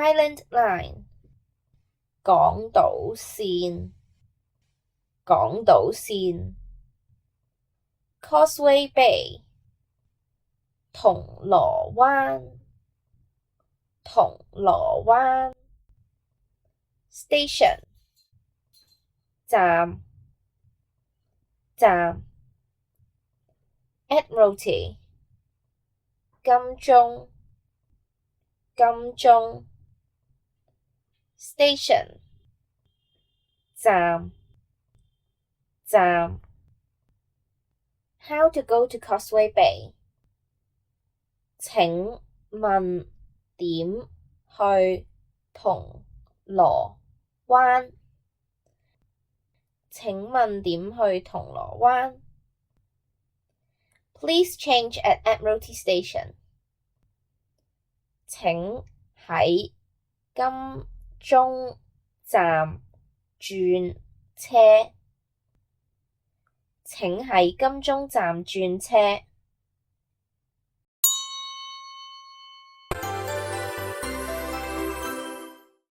Island Line 港島線港島線 Causeway Bay 銅鑼灣銅鑼灣 Station 站站 Admiralty 金鐘金鐘 Station 站站 How to go to Causeway Bay 請問點去銅鑼灣請問點去銅鑼灣 Please change at Admiralty Station 請喺金鐘站轉車請喺金鐘站轉車